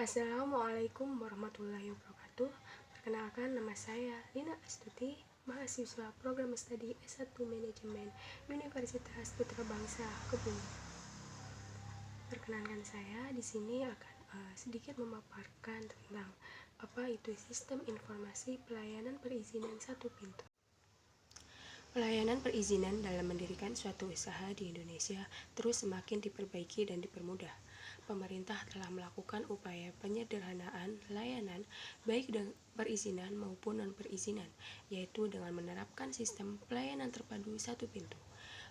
Assalamualaikum warahmatullahi wabarakatuh. Perkenalkan, nama saya Lina Astuti, mahasiswa program studi S1 Manajemen Universitas Putra Bangsa Kebumen. Perkenalkan, saya di sini akan sedikit memaparkan tentang apa itu sistem informasi pelayanan perizinan satu pintu. Pelayanan perizinan dalam mendirikan suatu usaha di Indonesia terus semakin diperbaiki dan dipermudah. Pemerintah telah melakukan upaya penyederhanaan layanan baik dengan perizinan maupun non-perizinan, yaitu dengan menerapkan sistem pelayanan terpadu satu pintu.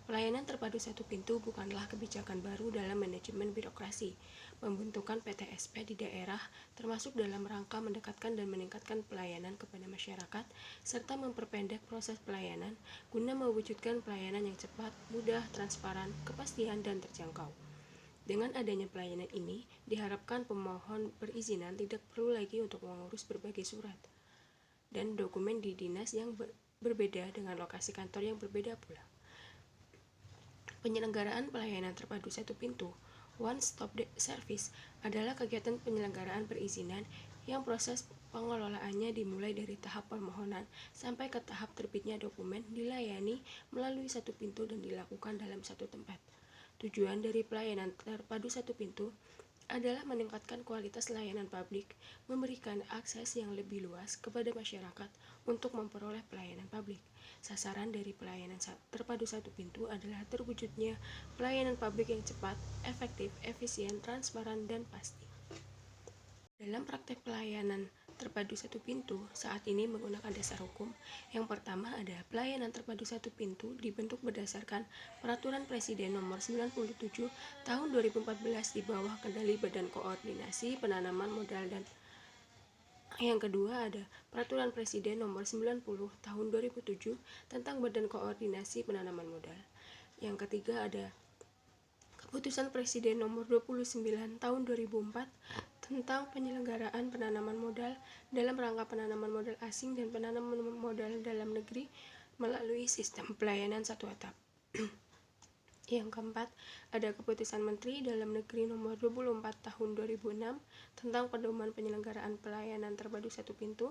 Pelayanan terpadu satu pintu bukanlah kebijakan baru dalam manajemen birokrasi. Pembentukan PTSP di daerah termasuk dalam rangka mendekatkan dan meningkatkan pelayanan kepada masyarakat serta memperpendek proses pelayanan guna mewujudkan pelayanan yang cepat, mudah, transparan, kepastian, dan terjangkau. Dengan adanya pelayanan ini, diharapkan pemohon perizinan tidak perlu lagi untuk mengurus berbagai surat dan dokumen di dinas yang berbeda dengan lokasi kantor yang berbeda pula. Penyelenggaraan pelayanan terpadu satu pintu, One Stop Service, adalah kegiatan penyelenggaraan perizinan yang proses pengelolaannya dimulai dari tahap permohonan sampai ke tahap terbitnya dokumen dilayani melalui satu pintu dan dilakukan dalam satu tempat. Tujuan dari pelayanan terpadu satu pintu adalah meningkatkan kualitas layanan publik, memberikan akses yang lebih luas kepada masyarakat untuk memperoleh pelayanan publik. Sasaran dari pelayanan terpadu satu pintu adalah terwujudnya pelayanan publik yang cepat, efektif, efisien, transparan, dan pasti. Dalam praktek pelayanan terpadu satu pintu saat ini menggunakan dasar hukum. Yang pertama ada pelayanan terpadu satu pintu dibentuk berdasarkan Peraturan Presiden Nomor 97 Tahun 2014 di bawah kendali Badan Koordinasi Penanaman Modal dan yang kedua ada Peraturan Presiden Nomor 90 Tahun 2007 tentang Badan Koordinasi Penanaman Modal. Yang ketiga ada Keputusan Presiden Nomor 29 Tahun 2004 tentang penyelenggaraan penanaman modal dalam rangka penanaman modal asing dan penanaman modal dalam negeri melalui sistem pelayanan satu atap. Yang keempat, ada Keputusan Menteri Dalam Negeri Nomor 24 Tahun 2006 tentang pedoman penyelenggaraan pelayanan terpadu satu pintu.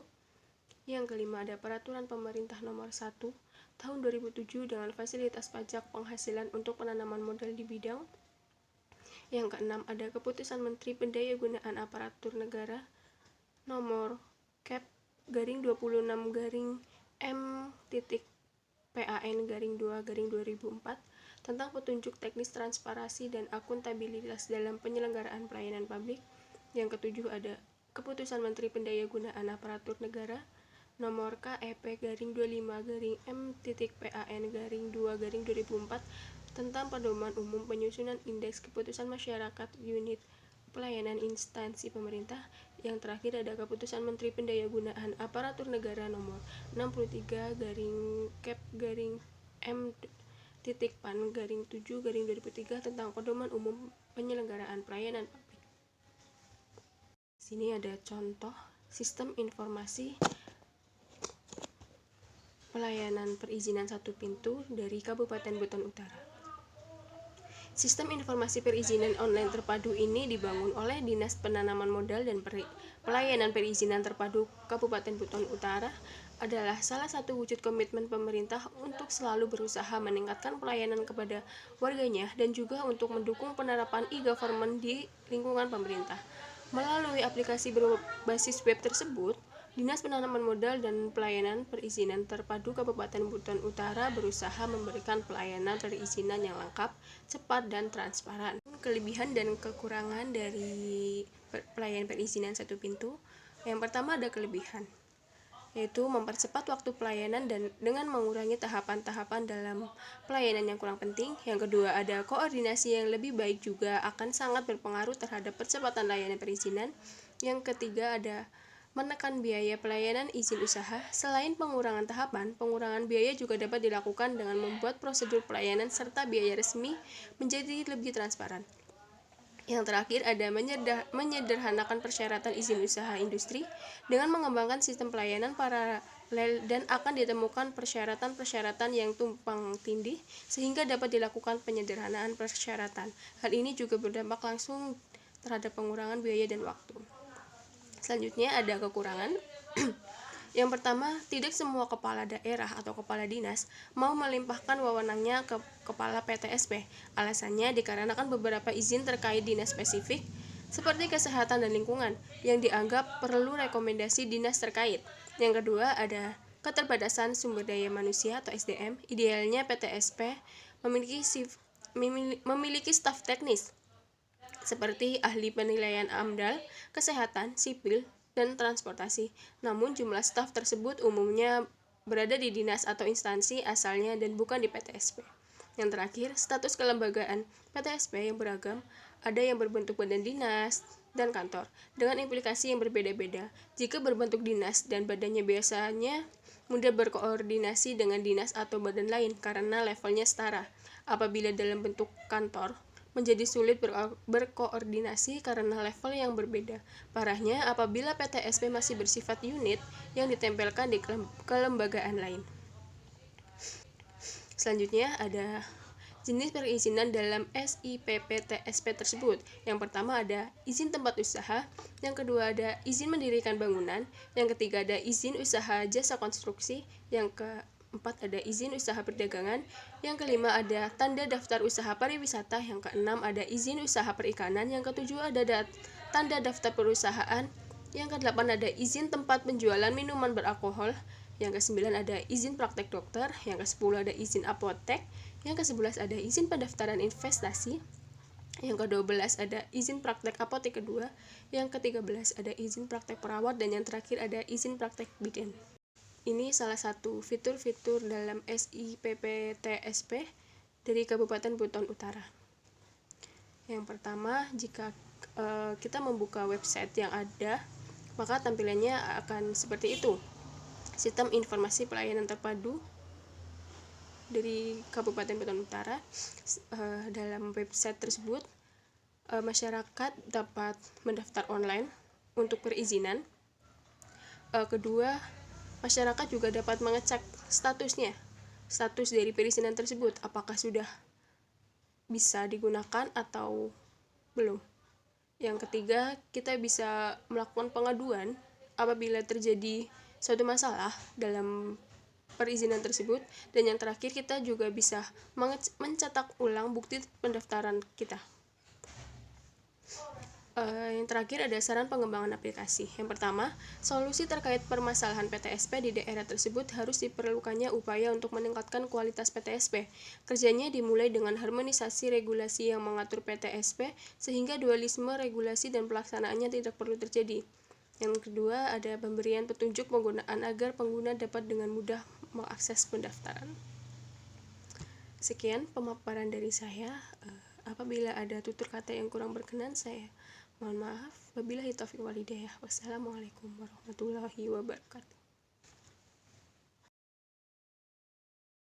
Yang kelima, ada Peraturan Pemerintah Nomor 1 Tahun 2007 dengan fasilitas pajak penghasilan untuk penanaman modal di bidang. Yang keenam, ada Keputusan Menteri Pendayagunaan Aparatur Negara Nomor Kep/26-M.PAN-2-2004 tentang petunjuk teknis transparansi dan akuntabilitas dalam penyelenggaraan pelayanan publik. Yang ketujuh, ada Keputusan Menteri Pendayagunaan Aparatur Negara Nomor KEP/2005-M.PAN-2-2004 tentang pedoman umum penyusunan indeks keputusan masyarakat unit pelayanan instansi pemerintah. Yang terakhir ada Keputusan Menteri Pendayagunaan Aparatur Negara Nomor 63-Kep/M.PAN-7-2003 tentang pedoman umum penyelenggaraan pelayanan publik. Sini ada contoh sistem informasi pelayanan perizinan satu pintu dari Kabupaten Buton Utara. Sistem informasi perizinan online terpadu ini dibangun oleh Dinas Penanaman Modal dan Pelayanan Perizinan Terpadu Kabupaten Buton Utara adalah salah satu wujud komitmen pemerintah untuk selalu berusaha meningkatkan pelayanan kepada warganya dan juga untuk mendukung penerapan e-government di lingkungan pemerintah. Melalui aplikasi berbasis web tersebut, Dinas Penanaman Modal dan Pelayanan Perizinan Terpadu Kabupaten Buton Utara berusaha memberikan pelayanan perizinan yang lengkap, cepat, dan transparan. Kelebihan dan kekurangan dari pelayanan perizinan satu pintu. Yang pertama ada kelebihan, yaitu mempercepat waktu pelayanan dan dengan mengurangi tahapan-tahapan dalam pelayanan yang kurang penting. Yang kedua ada koordinasi yang lebih baik juga akan sangat berpengaruh terhadap percepatan layanan perizinan. Yang ketiga ada menekan biaya pelayanan izin usaha. Selain pengurangan tahapan, pengurangan biaya juga dapat dilakukan dengan membuat prosedur pelayanan serta biaya resmi menjadi lebih transparan. Yang terakhir ada menyederhanakan persyaratan izin usaha industri dengan mengembangkan sistem pelayanan paralel dan akan ditemukan persyaratan-persyaratan yang tumpang tindih sehingga dapat dilakukan penyederhanaan persyaratan. Hal ini juga berdampak langsung terhadap pengurangan biaya dan waktu. Selanjutnya ada kekurangan. Yang pertama, tidak semua kepala daerah atau kepala dinas mau melimpahkan wewenangnya ke kepala PTSP. Alasannya dikarenakan beberapa izin terkait dinas spesifik seperti kesehatan dan lingkungan yang dianggap perlu rekomendasi dinas terkait. Yang kedua, ada keterbatasan sumber daya manusia atau SDM. Idealnya PTSP memiliki staf teknis seperti ahli penilaian AMDAL, kesehatan, sipil, dan transportasi. Namun jumlah staf tersebut umumnya berada di dinas atau instansi asalnya dan bukan di PTSP. Yang terakhir, status kelembagaan PTSP yang beragam, ada yang berbentuk badan dinas dan kantor, dengan implikasi yang berbeda-beda. Jika berbentuk dinas dan badannya biasanya mudah berkoordinasi dengan dinas atau badan lain karena levelnya setara. Apabila dalam bentuk kantor, menjadi sulit berkoordinasi karena level yang berbeda. Parahnya apabila PTSP masih bersifat unit yang ditempelkan di kelembagaan lain. Selanjutnya ada jenis perizinan dalam SIPP-TSP tersebut. Yang pertama ada izin tempat usaha, yang kedua ada izin mendirikan bangunan, yang ketiga ada izin usaha jasa konstruksi, yang keempat ada izin usaha perdagangan, yang kelima ada tanda daftar usaha pariwisata, yang keenam ada izin usaha perikanan, yang ketujuh ada tanda daftar perusahaan, yang kedelapan ada izin tempat penjualan minuman beralkohol, yang ke-9 ada izin praktek dokter, yang ke-10 ada izin apotek, yang ke-11 ada izin pendaftaran investasi, yang ke-12 ada izin praktek apotek kedua, yang ke-13 ada izin praktek perawat, dan yang terakhir ada izin praktek bidan. Ini salah satu fitur-fitur dalam SIPP-TSP dari Kabupaten Buton Utara. Yang pertama, jika kita membuka website yang ada, maka tampilannya akan seperti itu. Sistem Informasi Pelayanan Terpadu dari Kabupaten Buton Utara. Dalam website tersebut, masyarakat dapat mendaftar online untuk perizinan. Kedua, masyarakat juga dapat mengecek status dari perizinan tersebut, apakah sudah bisa digunakan atau belum. Yang ketiga, kita bisa melakukan pengaduan apabila terjadi suatu masalah dalam perizinan tersebut. Dan yang terakhir, kita juga bisa mencetak ulang bukti pendaftaran kita. Yang terakhir ada saran pengembangan aplikasi. Yang pertama, solusi terkait permasalahan PTSP di daerah tersebut harus diperlukannya upaya untuk meningkatkan kualitas PTSP. Kerjanya dimulai dengan harmonisasi regulasi yang mengatur PTSP sehingga dualisme regulasi dan pelaksanaannya tidak perlu terjadi. Yang kedua, ada pemberian petunjuk penggunaan agar pengguna dapat dengan mudah mengakses pendaftaran. Sekian pemaparan dari saya. Apabila ada tutur kata yang kurang berkenan, saya mohon maaf. Wabillahi taufiq wal hidayah. Wassalamualaikum warahmatullahi wabarakatuh.